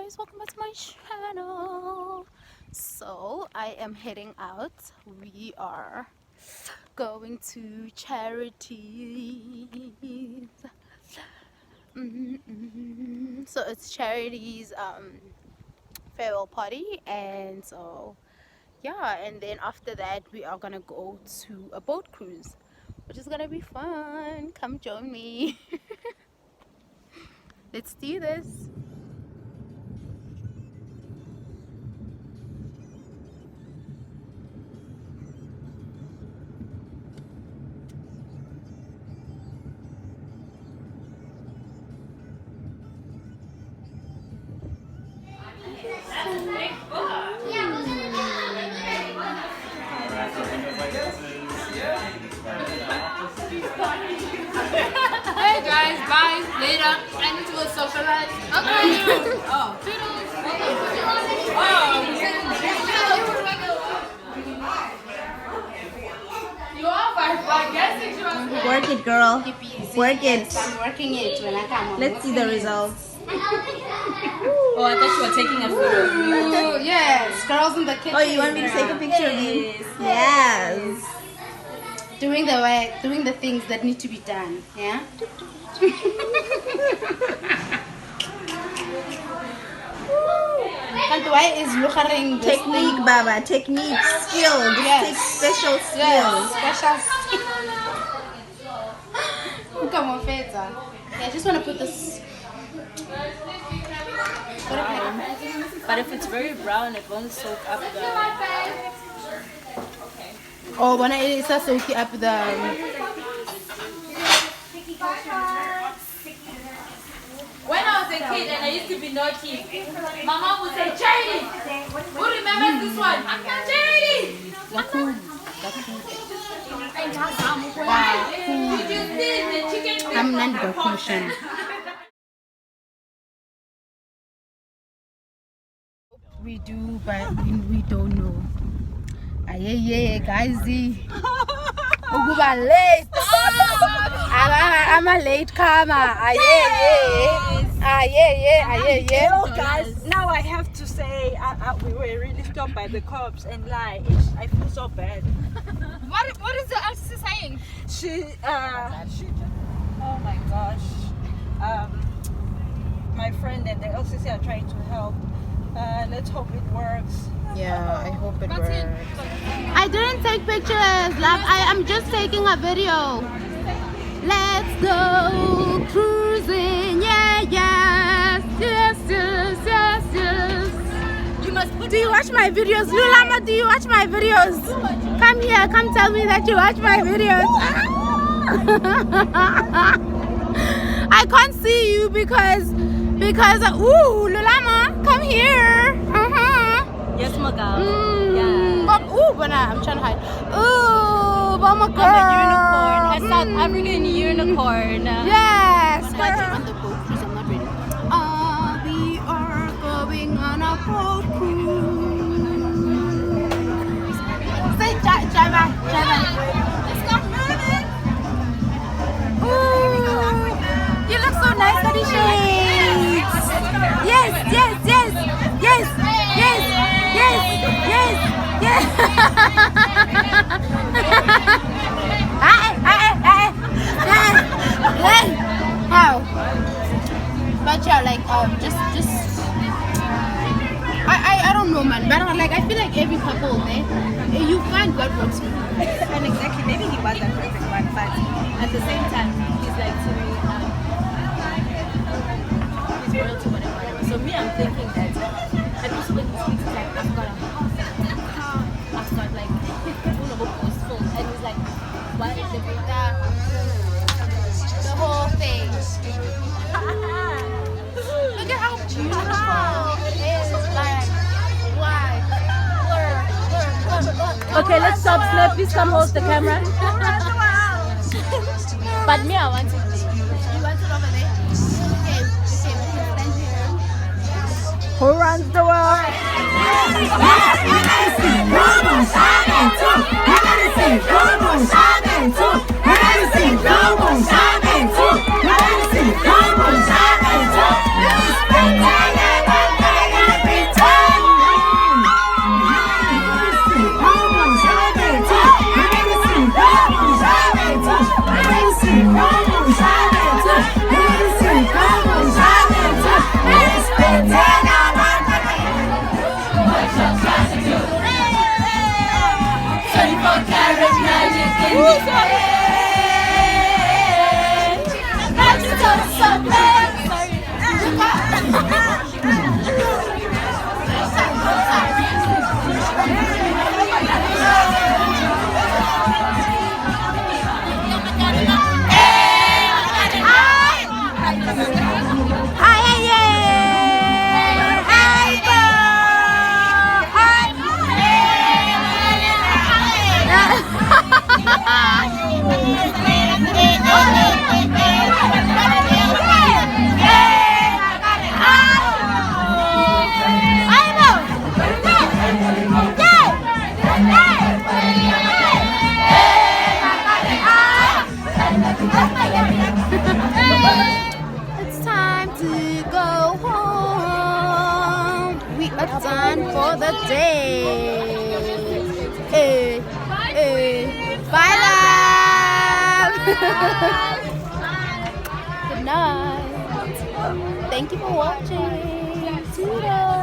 guys, welcome back to my channel. So I am heading out. We are going to Charities. So it's Charities farewell party, and so yeah, and then after that we are gonna go to a boat cruise, which is gonna be fun. Come join me. Let's do this. Hey guys, bye. Later. I need to go socialize. Okay. Oh. You are by guessing you are. Work it, girl. Work it. I'm working it when I come. Let's see the results. Oh, I thought you were taking a photo of me. Oh, yes, girls in the kitchen. Oh, you want me to take a picture of you? Yes. Doing the way, doing the things that need to be done. Yeah. And why is Luharing Technique, Baba. Technique. Skill. This takes special skills. Special. Come on, Feta. Yeah, I just want to put this. But if it's very brown, it won't soak up the. Oh, when it's a soaky up the. When I was a kid and I used to be naughty, my mom would say, Charity, who remembers this one? Charity! Did you see the chicken feet I'm from not the the pot? cushion. We do, but we don't know. Yeah, guys. Ukuba late. I'm a late comer. Hello guys, now I have to say we were really stopped by the cops and I feel so bad. What is the LCC saying? She oh my gosh, my friend and the LCC are trying to help. Let's hope it works. Yeah, I hope it works. I didn't take pictures, love. I am just taking a video. Let's go cruising. Yeah, yes. You must put Do you watch my videos? Lulama, do you watch my videos? Come here, come tell me that you watch my videos. I can't see you because ooh, Lulama, come here. Yes, my girl. Ooh, but I'm trying to hide. Ooh, but my girl. I'm a unicorn. A South African unicorn. Yes. But on the boat cruise, I'm not ready. We are going on a boat cruise. Say, Java. Let's go. Ooh, you look so nice, Daddy Shades. Yes. How? But yeah, like just I don't know, man. But like I feel like every couple there, you find what works for you. And exactly, maybe he was the perfect one, but at the same time, he's like to me, he's loyal to whatever. So me, I'm thinking that at least when he speaks, like I've got like one of a post full, and he's like, why did they bring that? The whole thing. Look at how beautiful it is. Like, why? Look. Okay, let's stop. Snap, please come hold the camera. But me, I want it. You want it over there? Okay, we can stand here. Who runs the world? Come on, It's done for the day. Bye, love. Good night. Thank you for watching. Toodles.